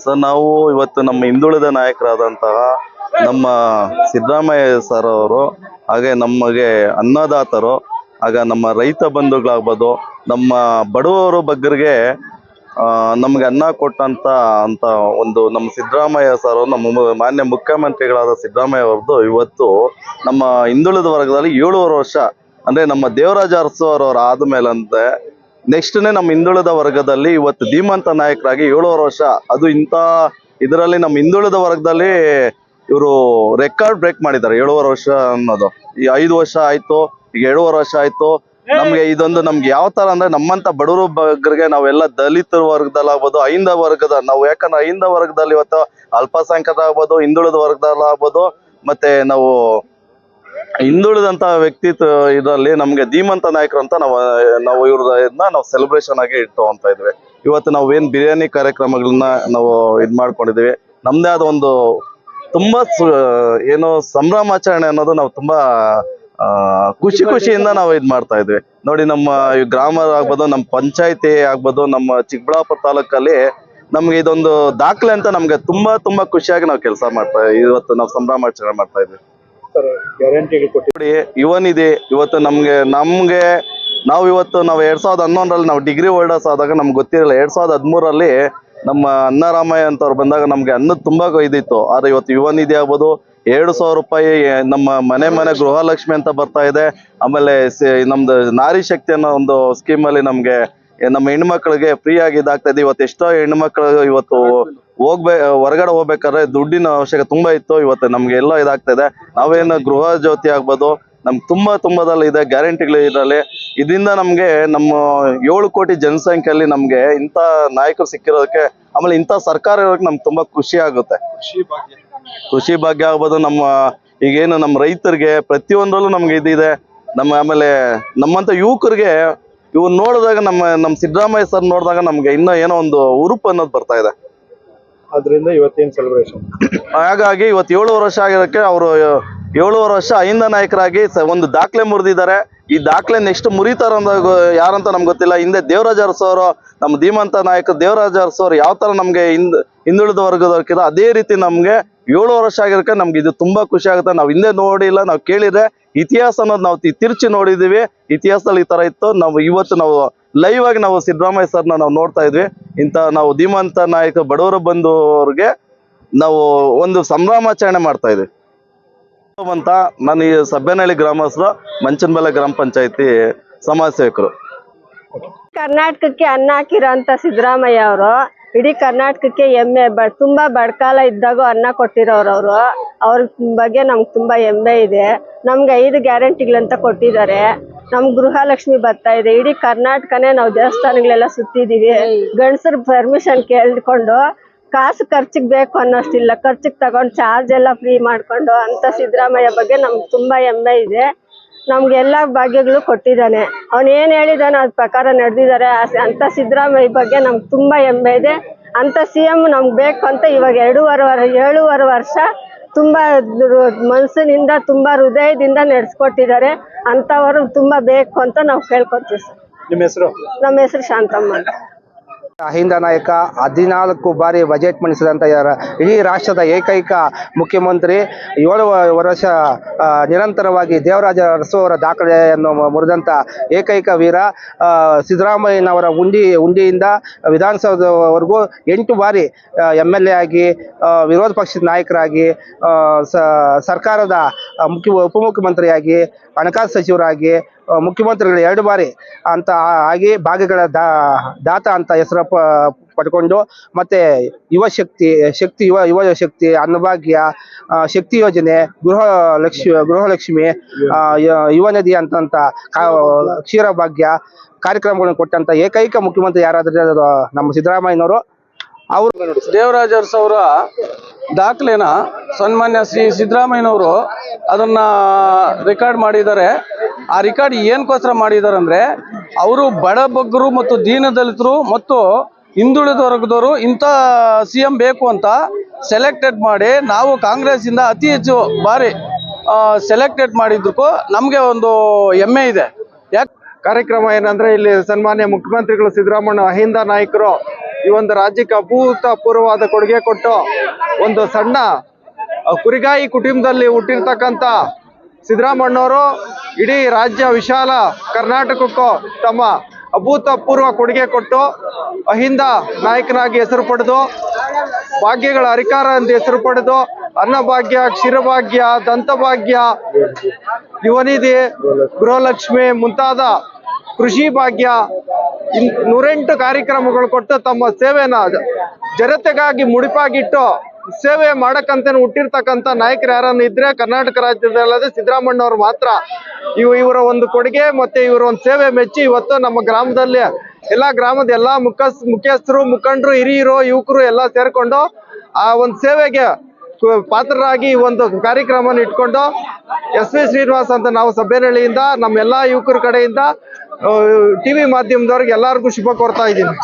Sir ನಾವು ಇವತ್ತು ನಮ್ಮ ಹಿಂದುಳಿದ ನಾಯಕರಾದಂತಹ ನಮ್ಮ ಸಿದ್ದರಾಮಯ್ಯ ಸರ್ ಅವರು, ಹಾಗೆ ನಮಗೆ ಅನ್ನದಾತರು, ಆಗ ನಮ್ಮ ರೈತ ಬಂಧುಗಳಾಗ್ಬೋದು, ನಮ್ಮ ಬಡವರು ಬಗ್ಗರಿಗೆ ನಮ್ಗೆ ಅನ್ನ ಕೊಟ್ಟಂತ ಒಂದು ನಮ್ಮ ಸಿದ್ದರಾಮಯ್ಯ ಸರ್, ನಮ್ಮ ಮಾನ್ಯ ಮುಖ್ಯಮಂತ್ರಿಗಳಾದ ಸಿದ್ದರಾಮಯ್ಯ ಅವ್ರದ್ದು ಇವತ್ತು ನಮ್ಮ ಹಿಂದುಳಿದ ವರ್ಗದಲ್ಲಿ 7 ವರ್ಷ, ಅಂದ್ರೆ ನಮ್ಮ ದೇವರಾಜ ಅರಸು ಅವ್ರ ಆದ್ಮೇಲಂತೆ ನೆಕ್ಸ್ಟ್ನೇ ನಮ್ಮ ಹಿಂದುಳಿದ ವರ್ಗದಲ್ಲಿ ಇವತ್ತು ಧೀಮಂತ ನಾಯಕರಾಗಿ 7 ವರ್ಷ. ಅದು ಇಂಥ ಇದರಲ್ಲಿ ನಮ್ಮ ಹಿಂದುಳಿದ ವರ್ಗದಲ್ಲಿ ಇವರು ರೆಕಾರ್ಡ್ ಬ್ರೇಕ್ ಮಾಡಿದ್ದಾರೆ. 7 ವರ್ಷ ಅನ್ನೋದು ಈ 5 ವರ್ಷ ಆಯ್ತು, ಈಗ 7 ವರ್ಷ ಆಯ್ತು. ನಮ್ಗೆ ಇದೊಂದು ನಮ್ಗೆ ಯಾವ ತರ ಅಂದ್ರೆ ನಮ್ಮಂತ ಬಡವರು ಬಗ್ಗರಿಗೆ, ನಾವೆಲ್ಲ ದಲಿತ ವರ್ಗದಲ್ಲಾಗ್ಬೋದು, ಅಹಿಂದ ವರ್ಗದ ನಾವು, ಯಾಕಂದ್ರೆ ಅಹಿಂದ ವರ್ಗದಲ್ಲಿ ಇವತ್ತು ಅಲ್ಪಸಂಖ್ಯಾತ ಆಗ್ಬೋದು, ಹಿಂದುಳಿದ ವರ್ಗದಲ್ಲಿ ಆಗ್ಬೋದು, ಮತ್ತೆ ನಾವು ಹಿಂದುಳಿದಂತ ವ್ಯಕ್ತಿತ್ವ ಇದರಲ್ಲಿ ನಮ್ಗೆ ಧೀಮಂತ ನಾಯಕರು ಅಂತ ನಾವು ಇವ್ರನ್ನ ನಾವು ಸೆಲೆಬ್ರೇಷನ್ ಆಗಿ ಇಟ್ಕೊಂತ ಇದ್ವಿ. ಇವತ್ತು ನಾವು ಏನ್ ಬಿರಿಯಾನಿ ಕಾರ್ಯಕ್ರಮಗಳನ್ನ ನಾವು ಮಾಡ್ಕೊಂಡಿದೀವಿ. ನಮ್ದೇ ಆದ ಒಂದು ತುಂಬಾ ಏನು ಸಂಭ್ರಮಾಚರಣೆ ಅನ್ನೋದು ನಾವು ತುಂಬಾ ಖುಷಿಯಿಂದ ನಾವು ಮಾಡ್ತಾ ಇದ್ವಿ. ನೋಡಿ, ನಮ್ಮ ಗ್ರಾಮ ಆಗ್ಬೋದು, ನಮ್ಮ ಪಂಚಾಯತಿ ಆಗ್ಬೋದು, ನಮ್ಮ ಚಿಕ್ಕಬಳ್ಳಾಪುರ ತಾಲೂಕಲ್ಲಿ ನಮ್ಗೆ ಇದೊಂದು ದಾಖಲೆ ಅಂತ ನಮ್ಗೆ ತುಂಬಾ ಖುಷಿಯಾಗಿ ನಾವು ಕೆಲಸ ಮಾಡ್ತಾ ಇವತ್ತು ನಾವು ಸಂಭ್ರಮಾಚರಣೆ ಮಾಡ್ತಾ ಇದ್ವಿ. ನೋಡಿ, ಯುವನಿಧಿ ಇವತ್ತು ನಮ್ಗೆ ನಾವು 2011ರಲ್ಲಿ ನಾವು ಡಿಗ್ರಿ ಹೋಲ್ಡರ್ಸ್ ಆದಾಗ ನಮ್ಗೆ ಗೊತ್ತಿರಲಿಲ್ಲ. 2013ರಲ್ಲಿ ನಮ್ಮ ಅನ್ನರಾಮಯ್ಯ ಅಂತವ್ರು ಬಂದಾಗ ನಮ್ಗೆ ಅನ್ನದ ತುಂಬಾ ಇದಿತ್ತು. ಆದ್ರೆ ಇವತ್ತು ಯುವನಿಧಿ ಆಗ್ಬೋದು, 2,000 ರೂಪಾಯಿ ನಮ್ಮ ಮನೆ ಗೃಹಲಕ್ಷ್ಮಿ ಅಂತ ಬರ್ತಾ ಇದೆ. ಆಮೇಲೆ ನಮ್ದು ನಾರಿ ಶಕ್ತಿ ಅನ್ನೋ ಒಂದು ಸ್ಕೀಮ್ ಅಲ್ಲಿ ನಮ್ಗೆ ನಮ್ಮ ಹೆಣ್ಮಕ್ಳಿಗೆ ಫ್ರೀ ಆಗಿ ಇದಾಗ್ತಾ ಇದೆ. ಇವತ್ತು ಎಷ್ಟೋ ಹೆಣ್ಮಕ್ಳು ಇವತ್ತು ಹೊರಗಡೆ ಹೋಗ್ಬೇಕಾದ್ರೆ ದುಡ್ಡಿನ ಅವಶ್ಯಕತೆ ತುಂಬಾ ಇತ್ತು. ಇವತ್ತು ನಮ್ಗೆ ಎಲ್ಲ ಇದಾಗ್ತಾ ಇದೆ. ನಾವೇನು ಗೃಹ ಜ್ಯೋತಿ ಆಗ್ಬೋದು, ನಮ್ಗೆ ತುಂಬದಲ್ಲಿ ಇದೆ ಗ್ಯಾರಂಟಿಗಳು ಇದರಲ್ಲಿ. ಇದರಿಂದ ನಮ್ಗೆ ನಮ್ಮ 7 ಕೋಟಿ ಜನಸಂಖ್ಯೆಯಲ್ಲಿ ನಮ್ಗೆ ಇಂಥ ನಾಯಕರು ಸಿಕ್ಕಿರೋದಕ್ಕೆ, ಆಮೇಲೆ ಇಂಥ ಸರ್ಕಾರ ಇರೋದಕ್ಕೆ ನಮ್ಗೆ ತುಂಬಾ ಖುಷಿ ಆಗುತ್ತೆ. ಕೃಷಿ ಭಾಗ್ಯ ಆಗ್ಬೋದು, ಈಗೇನು ನಮ್ಮ ರೈತರಿಗೆ ಪ್ರತಿಯೊಂದರಲ್ಲೂ ನಮ್ಗೆ ಇದಿದೆ. ಆಮೇಲೆ ನಮ್ಮಂತ ಯುವಕರಿಗೆ ಇವ್ರು ನೋಡಿದಾಗ, ನಮ್ಮ ಸಿದ್ದರಾಮಯ್ಯ ಸರ್ ನೋಡಿದಾಗ ನಮ್ಗೆ ಇನ್ನೂ ಏನೋ ಒಂದು ಉರುಪು ಅನ್ನೋದು ಬರ್ತಾ ಇದೆ. ಅದರಿಂದ ಇವತ್ತೇನು ಸೆಲೆಬ್ರೇಷನ್. ಹಾಗಾಗಿ ಇವತ್ತು 7 ವರ್ಷ ಆಗಿರೋಕ್ಕೆ ಅವರು 7 ವರ್ಷ ಅಹಿಂದ ನಾಯಕರಾಗಿ ಒಂದು ದಾಖಲೆ ಮುರಿದಿದ್ದಾರೆ. ಈ ದಾಖಲೆ ನೆಕ್ಸ್ಟ್ ಮುರಿತಾರ ಯಾರಂತ ನಮ್ಗೆ ಗೊತ್ತಿಲ್ಲ. ಹಿಂದೆ ದೇವರಾಜ ಅರಸು ಅವರು, ನಮ್ಮ ಧೀಮಂತ ನಾಯಕ ದೇವರಾಜ ಅರಸು ಅವರು ಯಾವ ತರ ನಮ್ಗೆ ಹಿಂದುಳಿದ ವರ್ಗದವ್ರಿಗಿದ, ಅದೇ ರೀತಿ ನಮ್ಗೆ 7 ವರ್ಷ ಆಗಿರೋಕೆ ನಮ್ಗೆ ಇದು ತುಂಬಾ ಖುಷಿ ಆಗುತ್ತೆ. ನಾವು ಹಿಂದೆ ನೋಡಿಲ್ಲ, ನಾವು ಕೇಳಿದ್ರೆ ಇತಿಹಾಸ ಅನ್ನೋದು ನಾವು ತಿರ್ಚಿ ನೋಡಿದೀವಿ. ಇತಿಹಾಸದಲ್ಲಿ ಈ ತರ ಇತ್ತು. ಇವತ್ತು ನಾವು ಲೈವ್ ಆಗಿ ನಾವು ಸಿದ್ದರಾಮಯ್ಯ ಸರ್ನ ನಾವು ನೋಡ್ತಾ ಇದ್ವಿ. ನಾವು ಧೀಮಂತ ನಾಯಕ ಬಡವರು ಬಂಧುವ್ರಿಗೆ ನಾವು ಒಂದು ಸಂಭ್ರಮಾಚರಣೆ ಮಾಡ್ತಾ ಇದ್ವಿ ಅಂತ. ನಾನು ಈ ಸಬ್ಬೆನಹಳ್ಳಿ ಗ್ರಾಮಸ್ಥರು, ಮಂಚನಬೆಲೆ ಗ್ರಾಮ ಪಂಚಾಯತಿ ಸಮಾಜ ಸೇವಕರು. ಕರ್ನಾಟಕಕ್ಕೆ ಅನ್ನ ಹಾಕಿರೋಂಥ ಸಿದ್ದರಾಮಯ್ಯ ಅವರು ಇಡೀ ಕರ್ನಾಟಕಕ್ಕೆ ಹೆಮ್ಮೆ. ತುಂಬಾ ಬಡಕಾಲ ಇದ್ದಾಗ ಅನ್ನ ಕೊಟ್ಟಿರೋರು ಅವ್ರ ಬಗ್ಗೆ ನಮ್ಗೆ ತುಂಬಾ ಹೆಮ್ಮೆ ಇದೆ. ನಮ್ಗೆ 5 ಗ್ಯಾರಂಟಿಗಳಂತ ಕೊಟ್ಟಿದ್ದಾರೆ. ನಮ್ ಗೃಹಲಕ್ಷ್ಮಿ ಬರ್ತಾ ಇದೆ. ಇಡೀ ಕರ್ನಾಟಕನೇ ನಾವು ದೇವಸ್ಥಾನಗಳೆಲ್ಲ ಸುತ್ತಿದೀವಿ. ಗಂಡಸರು ಪರ್ಮಿಷನ್ ಕೇಳ್ಕೊಂಡು ಕಾಸು ಖರ್ಚಿಗೆ ಬೇಕು ಅನ್ನೋಷ್ಟಿಲ್ಲ, ಖರ್ಚಿಗೆ ತಗೊಂಡು ಚಾರ್ಜ್ ಎಲ್ಲ ಫ್ರೀ ಮಾಡ್ಕೊಂಡು ಅಂತ ಸಿದ್ದರಾಮಯ್ಯ ಬಗ್ಗೆ ನಮ್ಗೆ ತುಂಬಾ ಹೆಮ್ಮೆ ಇದೆ. ನಮ್ಗೆಲ್ಲ ಭಾಗ್ಯಗಳು ಕೊಟ್ಟಿದ್ದಾನೆ. ಅವ್ನು ಏನ್ ಹೇಳಿದಾನೆ ಅದ್ ಪ್ರಕಾರ ನಡೆದಿದ್ದಾರೆ. ಅಂತ ಸಿದ್ದರಾಮಯ್ಯ ಬಗ್ಗೆ ನಮ್ಗೆ ತುಂಬಾ ಹೆಮ್ಮೆ ಇದೆ. ಅಂತ CM ನಮ್ಗೆ ಬೇಕು ಅಂತ ಇವಾಗ 7 ವರ್ಷ ತುಂಬಾ ಮನಸ್ಸಿನಿಂದ, ತುಂಬಾ ಹೃದಯದಿಂದ ನಡೆಸ್ಕೊಟ್ಟಿದ್ದಾರೆ. ಅಂತವರು ತುಂಬಾ ಬೇಕು ಅಂತ ನಾವು ಕೇಳ್ಕೊತೀವಿ ಸರ್. ನಿಮ್ಮ ಹೆಸರು? ನಮ್ಮ ಹೆಸರು ಶಾಂತಮ್ಮ ಅಂತ. ಅಹಿಂದ ನಾಯಕ 14 ಬಾರಿ ಬಜೆಟ್ ಮಂಡಿಸಿದಂಥ ಇಡೀ ರಾಷ್ಟ್ರದ ಏಕೈಕ ಮುಖ್ಯಮಂತ್ರಿ, 7 ವರ್ಷ ನಿರಂತರವಾಗಿ ದೇವರಾಜ ಅರಸು ಅವರ ದಾಖಲೆಯನ್ನು ಮುರಿದಂಥ ಏಕೈಕ ವೀರ ಸಿದ್ದರಾಮಯ್ಯನವರ ಉಂಡಿಯಿಂದ ವಿಧಾನಸೌಧವರೆಗೂ 8 ಬಾರಿ MLA ಆಗಿ, ವಿರೋಧ ಪಕ್ಷದ ನಾಯಕರಾಗಿ, ಸರ್ಕಾರದ ಉಪಮುಖ್ಯಮಂತ್ರಿಯಾಗಿ, ಹಣಕಾಸು ಸಚಿವರಾಗಿ, ಮುಖ್ಯಮಂತ್ರಿಗಳು 2 ಬಾರಿ ಅಂತ ಆಗಿ ಭಾಗ್ಯಗಳ ದಾತ ಅಂತ ಹೆಸರು ಪಡ್ಕೊಂಡು, ಮತ್ತೆ ಯುವ ಶಕ್ತಿ ಅನ್ನಭಾಗ್ಯ, ಶಕ್ತಿ ಯೋಜನೆ, ಗೃಹಲಕ್ಷ್ಮಿ, ಯುವನಿಧಿ ಅಂತ ಕ್ಷೀರ ಭಾಗ್ಯ ಕಾರ್ಯಕ್ರಮಗಳನ್ನು ಕೊಟ್ಟಂತ ಏಕೈಕ ಮುಖ್ಯಮಂತ್ರಿ ಯಾರಾದ್ರೆ ನಮ್ಮ ಸಿದ್ದರಾಮಯ್ಯನವರು. ಅವರು ದೇವರಾಜ ಅರಸು ಅವರ ದಾಖಲೆನ ಸನ್ಮಾನ್ಯ ಶ್ರೀ ಸಿದ್ದರಾಮಯ್ಯನವರು ಅದನ್ನ ರೆಕಾರ್ಡ್ ಮಾಡಿದ್ದಾರೆ. ಆ ರೆಕಾರ್ಡ್ ಏನಕ್ಕೋಸ್ಕರ ಮಾಡಿದ್ದಾರೆ ಅಂದ್ರೆ, ಅವರು ಬಡ ಬಗ್ಗರು ಮತ್ತು ದೀನದಲಿತರು ಮತ್ತು ಹಿಂದುಳಿದ ವರ್ಗದವರು ಇಂಥ CM ಬೇಕು ಅಂತ ಸೆಲೆಕ್ಟೆಡ್ ಮಾಡಿ, ನಾವು ಕಾಂಗ್ರೆಸ್ ಇಂದ ಅತಿ ಹೆಚ್ಚು ಬಾರಿ ಸೆಲೆಕ್ಟೆಡ್ ಮಾಡಿದ್ದಕ್ಕೂ ನಮಗೆ ಒಂದು ಹೆಮ್ಮೆ ಇದೆ. ಯಾಕೆ ಕಾರ್ಯಕ್ರಮ ಏನಂದ್ರೆ, ಇಲ್ಲಿ ಸನ್ಮಾನ್ಯ ಮುಖ್ಯಮಂತ್ರಿಗಳು ಸಿದ್ದರಾಮಯ್ಯ ಅಹಿಂದ ನಾಯಕರು ಈ ಒಂದು ರಾಜ್ಯಕ್ಕೆ ಅಭೂತಪೂರ್ವವಾದ ಕೊಡುಗೆ ಕೊಟ್ಟು ಒಂದು ಸಣ್ಣ ಕುರಿಗಾಯಿ ಕುಟುಂಬದಲ್ಲಿ ಹುಟ್ಟಿರ್ತಕ್ಕಂಥ ಸಿದ್ದರಾಮಣ್ಣವರು ಇಡೀ ರಾಜ್ಯ ವಿಶಾಲ ಕರ್ನಾಟಕಕ್ಕೂ ತಮ್ಮ ಅಭೂತಪೂರ್ವ ಕೊಡುಗೆ ಕೊಟ್ಟು ಅಹಿಂದ ನಾಯಕನಾಗಿ ಹೆಸರು ಪಡೆದು ಭಾಗ್ಯಗಳ ಹರಿಕಾರ ಎಂದು ಹೆಸರು ಪಡೆದು ಅನ್ನಭಾಗ್ಯ, ಕ್ಷೀರಭಾಗ್ಯ, ದಂತಭಾಗ್ಯ, ಯುವನಿಧಿ, ಗೃಹಲಕ್ಷ್ಮಿ ಮುಂತಾದ ಕೃಷಿ ಭಾಗ್ಯ 108 ಕಾರ್ಯಕ್ರಮಗಳು ಕೊಟ್ಟು ತಮ್ಮ ಸೇವೆನ ಜನತೆಗಾಗಿ ಮುಡಿಪಾಗಿಟ್ಟು ಸೇವೆ ಮಾಡಕ್ಕಂತ ಹುಟ್ಟಿರ್ತಕ್ಕಂಥ ನಾಯಕರು ಯಾರನ್ನ ಇದ್ರೆ ಕರ್ನಾಟಕ ರಾಜ್ಯದಲ್ಲದೆ ಸಿದ್ದರಾಮಣ್ಣವ್ರು ಮಾತ್ರ. ಇವರ ಒಂದು ಕೊಡುಗೆ ಮತ್ತೆ ಇವರ ಒಂದು ಸೇವೆ ಮೆಚ್ಚಿ ಇವತ್ತು ನಮ್ಮ ಗ್ರಾಮದಲ್ಲಿ ಎಲ್ಲಾ ಗ್ರಾಮದ ಎಲ್ಲಾ ಮುಖ್ಯಸ್ಥರು, ಮುಖಂಡರು, ಹಿರಿಯರು, ಯುವಕರು ಎಲ್ಲ ಸೇರ್ಕೊಂಡು ಆ ಒಂದು ಸೇವೆಗೆ ಪಾತ್ರರಾಗಿ ಈ ಒಂದು ಕಾರ್ಯಕ್ರಮವನ್ನು ಇಟ್ಕೊಂಡು SV ಶ್ರೀನಿವಾಸ್ ಅಂತ ನಾವು ಸಭೆನಹಳ್ಳಿಯಿಂದ ನಮ್ಮೆಲ್ಲಾ ಯುವಕರ ಕಡೆಯಿಂದ ಟಿವಿ ಮಾಧ್ಯಮದವ್ರಿಗೆ ಎಲ್ಲರಿಗೂ ಶುಭ ಕೋರ್ತಾ ಇದ್ದೀನಿ.